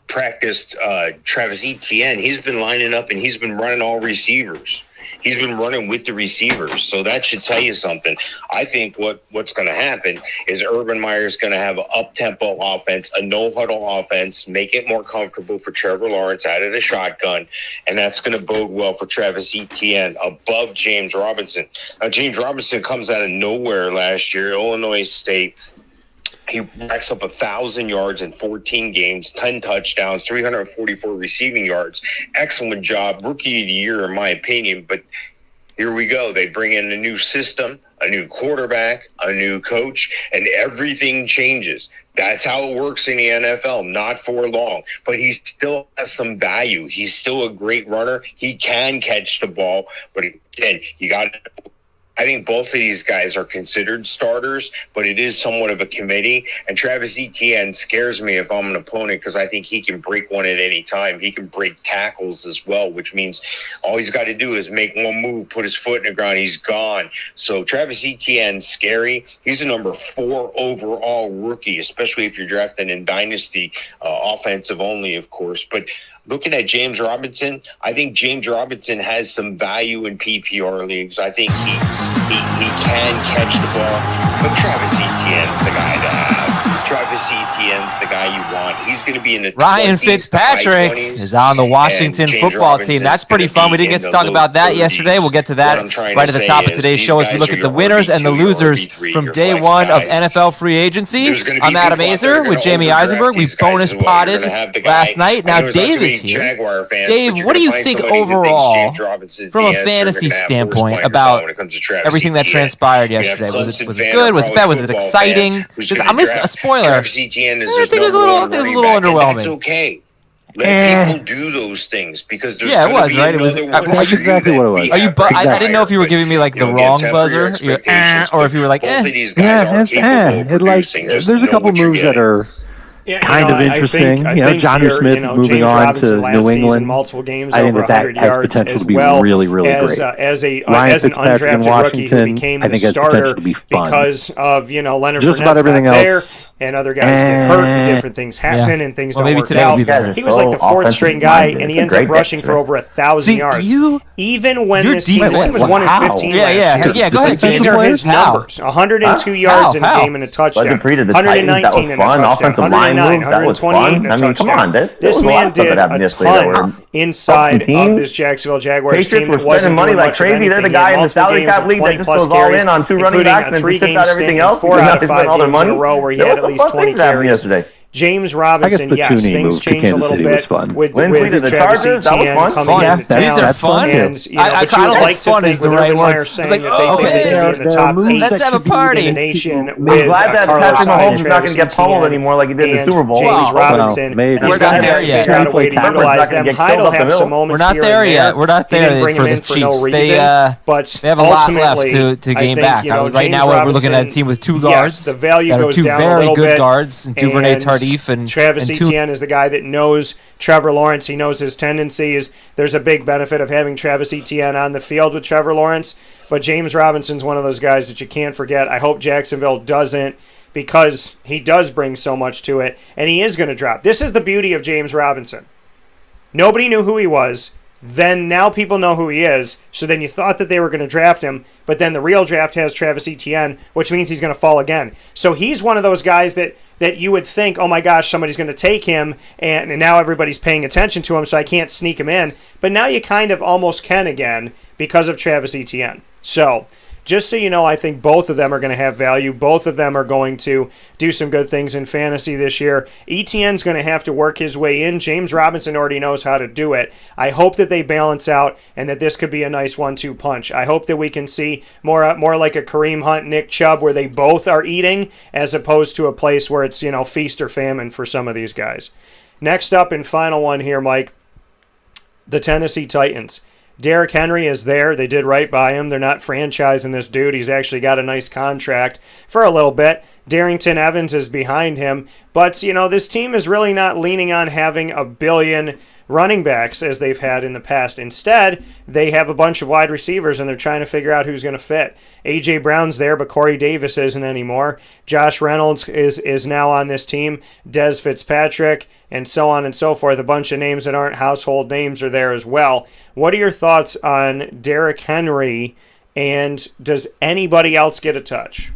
practiced Travis Etienne. He's been lining up and he's been running all receivers. He's been running with the receivers. So that should tell you something. I think what's going to happen is Urban Meyer's going to have an up-tempo offense, a no-huddle offense, make it more comfortable for Trevor Lawrence out of the shotgun, and that's going to bode well for Travis Etienne above James Robinson. Now, James Robinson comes out of nowhere last year, Illinois State. He racks up 1,000 yards in 14 games, 10 touchdowns, 344 receiving yards. Excellent job. Rookie of the Year, in my opinion. But here we go. They bring in a new system, a new quarterback, a new coach, and everything changes. That's how it works in the NFL, not for long. But he still has some value. He's still a great runner. He can catch the ball. But again, I think both of these guys are considered starters, but it is somewhat of a committee. And Travis Etienne scares me if I'm an opponent, because I think he can break one at any time. He can break tackles as well, which means all he's got to do is make one move, put his foot in the ground, he's gone. So Travis Etienne's scary. He's a number 4 overall rookie, especially if you're drafting in Dynasty, offensive only, of course. But looking at James Robinson, I think James Robinson has some value in PPR leagues. I think he can catch the ball, but Travis Etienne's the guy to have. Travis Etienne's the guy you want. He's going to be in the Ryan Fitzpatrick is on the Washington football team. That's pretty fun. We didn't get to talk about that yesterday. We'll get to that right at the top of today's show as we look at the winners and the losers from day one of NFL free agency. I'm Adam Azer with Jamie Eisenberg. We bonus potted last night. Now Dave is here. Dave, what do you think overall from a fantasy standpoint about everything that transpired yesterday? Was it good? Was it bad? Was it exciting? I'm just a spoiler. I think it was a little underwhelming. That's okay. Let people do those things, because there's it was right. It was that's exactly what it was. Are you? I didn't know if you were giving me like the wrong buzzer, or if you were like, There's a couple moves that are kind of interesting. I think Johnny Smith moving James on Robinson to New England. Multiple games, I think over that has potential to be really, really great. As an Fitzpatrick in undrafted Washington, rookie who became I think the has potential starter to be fun. Because of Leonard Just Fournette's about everything not else. there, and other guys get hurt, and different things happen, and things don't maybe work today out. will be better. He was like the fourth string guy, and he ends up rushing for over 1,000 yards. Even when this team was 1-15 last year. Go ahead, These are his numbers: 102 yards in a game and a touchdown. Wasn't pre to the Titans. That was fun. Offensive line moves. That was fun. I mean, come on. There was a lot of stuff that happened yesterday that were inside of this Jacksonville Jaguars Patriots team. were spending money like crazy. They're the guy in the salary cap league that just goes all in on 2 running backs and just sits out everything else because now they spend all their money. There was some fun things that happened yesterday. James Robinson, I guess the Tooney move to Kansas City was fun. Lindsley to the Chargers, that was fun. These are fun. I don't think fun is the right word. It's like, let's have a party. I'm glad that Patrick Mahomes is not going to get pummeled anymore like he did in the Super Bowl. James Robinson, we're not there yet. We're not there yet. We're not there for the Chiefs. They have a lot left to gain back. Right now, we're looking at a team with 2 guards that are 2 very good guards and 2 Vernon Tardif. Travis Etienne is the guy that knows Trevor Lawrence. He knows his tendencies. There's a big benefit of having Travis Etienne on the field with Trevor Lawrence. But James Robinson's one of those guys that you can't forget. I hope Jacksonville doesn't, because he does bring so much to it, and he is going to drop. This is the beauty of James Robinson. Nobody knew who he was. Then now people know who he is. So then you thought that they were going to draft him, but then the real draft has Travis Etienne, which means he's going to fall again. So he's one of those guys that that you would think, oh my gosh, somebody's going to take him, and now everybody's paying attention to him, so I can't sneak him in. But now you kind of almost can again because of Travis Etienne. So just so you know, I think both of them are going to have value. Both of them are going to do some good things in fantasy this year. Etienne's going to have to work his way in. James Robinson already knows how to do it. I hope that they balance out and that this could be a nice 1-2 punch. I hope that we can see more like a Kareem Hunt, Nick Chubb, where they both are eating, as opposed to a place where it's, feast or famine for some of these guys. Next up and final one here, Mike, the Tennessee Titans. Derrick Henry is there. They did right by him. They're not franchising this dude. He's actually got a nice contract for a little bit. Darrington Evans is behind him. But, this team is really not leaning on having a billion running backs as they've had in the past. Instead, they have a bunch of wide receivers, and they're trying to figure out who's going to fit. A.J. Brown's there, but Corey Davis isn't anymore. Josh Reynolds is now on this team. Dez Fitzpatrick, and so on and so forth. A bunch of names that aren't household names are there as well. What are your thoughts on Derrick Henry, and does anybody else get a touch?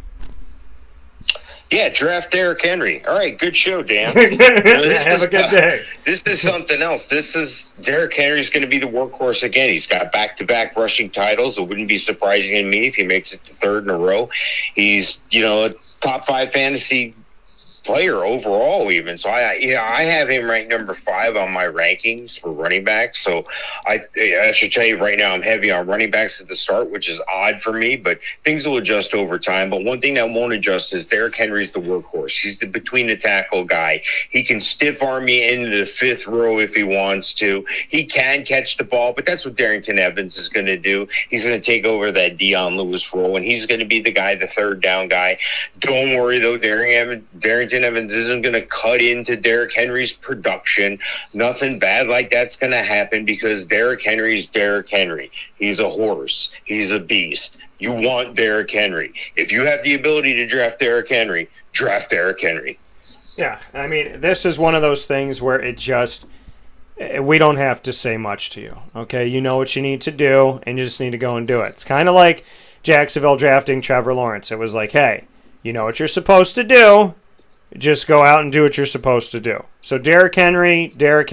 Yeah, draft Derrick Henry. All right, good show, Dan. Have a good day. This is something else. Derrick Henry's going to be the workhorse again. He's got back-to-back rushing titles. It wouldn't be surprising to me if he makes it to third in a row. He's, a top 5 fantasy player overall even. So I have him ranked number 5 on my rankings for running backs. So I should tell you right now, I'm heavy on running backs at the start, which is odd for me, but things will adjust over time. But one thing that won't adjust is Derrick Henry's the workhorse. He's the between the tackle guy. He can stiff arm you into the 5th row if he wants to. He can catch the ball, but that's what Darrington Evans is going to do. He's going to take over that Dion Lewis role, and he's going to be the guy, the third down guy. Don't worry though, Darrington Evans isn't going to cut into Derrick Henry's production. Nothing bad like that's going to happen because Derrick Henry's Derrick Henry. He's a horse. He's a beast. You want Derrick Henry. If you have the ability to draft Derrick Henry, draft Derrick Henry. Yeah, I mean, this is one of those things where we don't have to say much to you, okay? You know what you need to do, and you just need to go and do it. It's kind of like Jacksonville drafting Trevor Lawrence. It was like, hey, you know what you're supposed to do. Just go out and do what you're supposed to do. So Derrick Henry, have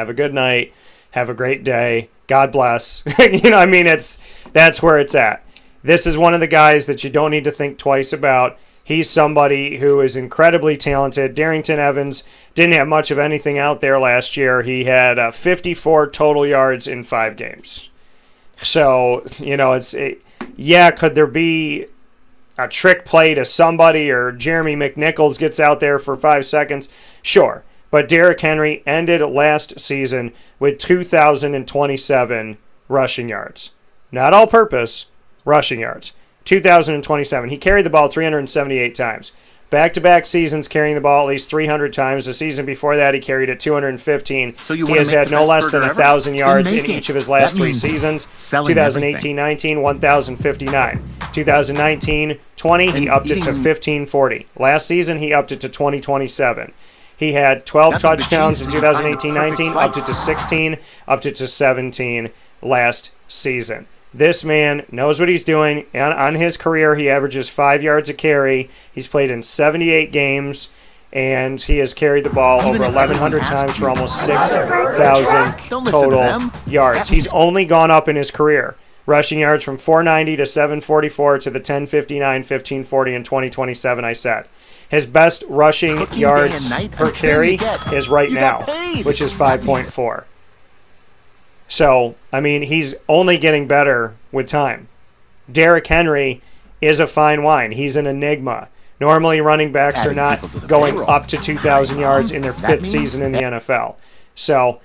a good night. Have a great day. God bless. That's where it's at. This is one of the guys that you don't need to think twice about. He's somebody who is incredibly talented. Darrington Evans didn't have much of anything out there last year. He had 54 total yards in 5 games. So, could there be a trick play to somebody, or Jeremy McNichols gets out there for 5 seconds? Sure. But Derrick Henry ended last season with 2,027 rushing yards. Not all purpose, rushing yards. 2,027. He carried the ball 378 times. Back-to-back seasons carrying the ball at least 300 times. The season before that, he carried it 215. So he has had no less than 1,000 yards in each of his last 3 seasons. 2018-19, 1,059. 2019-20, he upped it to 1,540. Last season, he upped it to 2,027. He had 12 touchdowns in 2018-19, upped it to 16, upped it to 17 last season. This man knows what he's doing. On his career, he averages 5 yards a carry. He's played in 78 games, and he has carried the ball over 1,100 times for almost 6,000 total yards. He's only gone up in his career. Rushing yards from 490 to 744 to the 1059, 1540, and 2027, I said. His best rushing yards per carry is right now, which is 5.4. So, he's only getting better with time. Derrick Henry is a fine wine. He's an enigma. Normally, running backs are not going up to 2,000 yards in their 5th season in the NFL. So,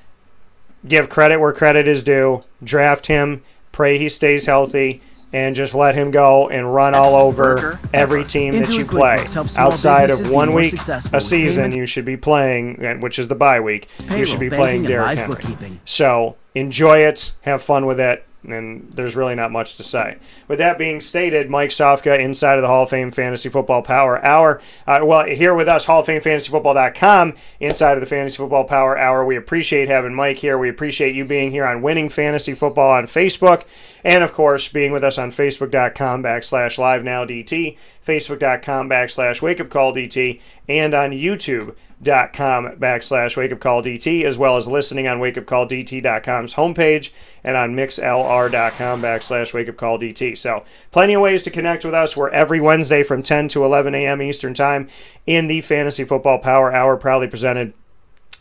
give credit where credit is due. Draft him. Pray he stays healthy. And just let him go and run all over every team that you play. Outside of 1 week a season, you should be playing, which is the bye week, you should be playing Derrick Henry. So enjoy it, have fun with it, And there's really not much to say. With that being stated, Mike Sofka, inside of the Hall of Fame Fantasy Football Power Hour. Here with us, HallOfFameFantasyFootball.com, inside of the Fantasy Football Power Hour. We appreciate having Mike here. We appreciate you being here on Winning Fantasy Football on Facebook. And, of course, being with us on Facebook.com/LiveNowDT, Facebook.com/WakeUpCallDT, and on YouTube.com/WakeUpCallDT, as well as listening on WakeUpCallDT.com's homepage and on MixLR.com/WakeUpCallDT. So plenty of ways to connect with us. We're every Wednesday from 10 to 11 a.m. Eastern Time in the Fantasy Football Power Hour, proudly presented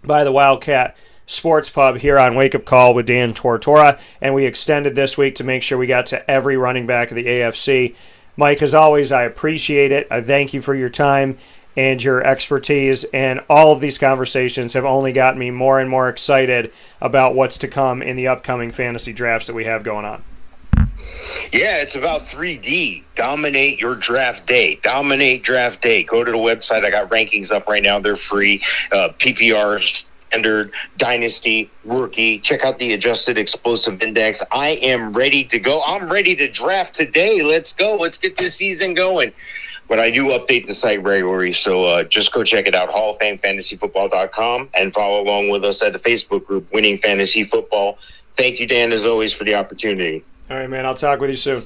by the Wildcat Sports Pub here on Wake Up Call with Dan Tortora. And we extended this week to make sure we got to every running back of the AFC. Mike, as always, I appreciate it. I thank you for your time and your expertise, and all of these conversations have only gotten me more and more excited about what's to come in the upcoming fantasy drafts that we have going on. Yeah, it's about 3D. Dominate your draft day. Dominate draft day. Go to the website. I got rankings up right now. They're free. PPR, standard, dynasty, rookie. Check out the adjusted explosive index. I am ready to go. I'm ready to draft today. Let's go. Let's get this season going. But I do update the site regularly, so just go check it out, HallOfFameFantasyFootball.com, and follow along with us at the Facebook group, Winning Fantasy Football. Thank you, Dan, as always, for the opportunity. All right, man. I'll talk with you soon.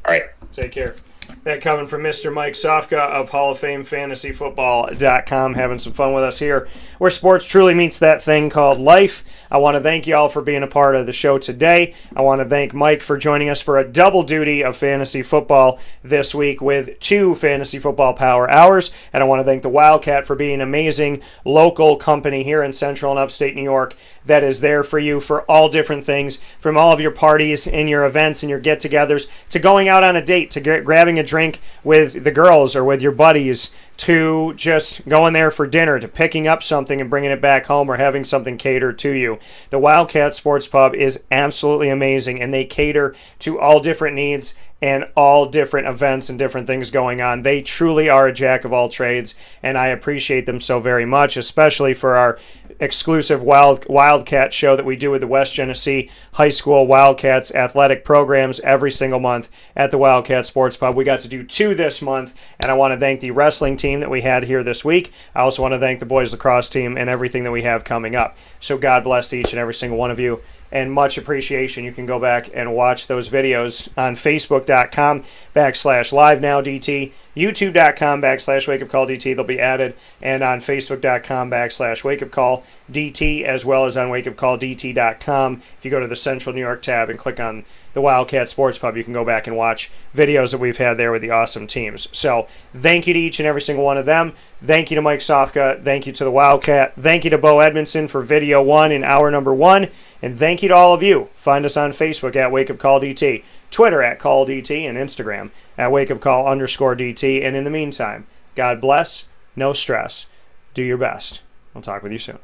All right. Take care. That coming from Mr. Mike Sofka of HallOfFameFantasyFootball.com, having some fun with us here, where sports truly meets that thing called life. I want to thank you all for being a part of the show today. I want to thank Mike for joining us for a double duty of fantasy football this week with 2 Fantasy Football Power Hours. And I want to thank the Wildcat for being an amazing local company here in Central and Upstate New York that is there for you for all different things, from all of your parties and your events and your get-togethers to going out on a date, to grabbing a drink with the girls or with your buddies, to just going there for dinner, to picking up something and bringing it back home or having something catered to you. The Wildcat Sports Pub is absolutely amazing, and they cater to all different needs and all different events and different things going on. They truly are a jack of all trades, and I appreciate them so very much, especially for our exclusive Wildcat show that we do with the West Genesee High School Wildcats athletic programs every single month at the Wildcat Sports Pub. We got to do 2 this month, and I want to thank the wrestling team that we had here this week. I also want to thank the boys lacrosse team and everything that we have coming up. So God bless to each and every single one of you, and much appreciation. You can go back and watch those videos on Facebook.com/LiveNowDT, YouTube.com/WakeUpCallDT. They'll be added, and on Facebook.com/WakeUpCallDT, as well as on WakeUpCallDT.com. If you go to the Central New York tab and click on the Wildcat Sports Pub, you can go back and watch videos that we've had there with the awesome teams. So thank you to each and every single one of them. Thank you to Mike Sofka. Thank you to the Wildcat. Thank you to Bo Edmondson for video 1 in hour number 1. And thank you to all of you. Find us on Facebook at WakeUpCallDT, Twitter at CallDT, and Instagram at WakeUpCall_DT. And in the meantime, God bless, no stress, do your best. I'll talk with you soon.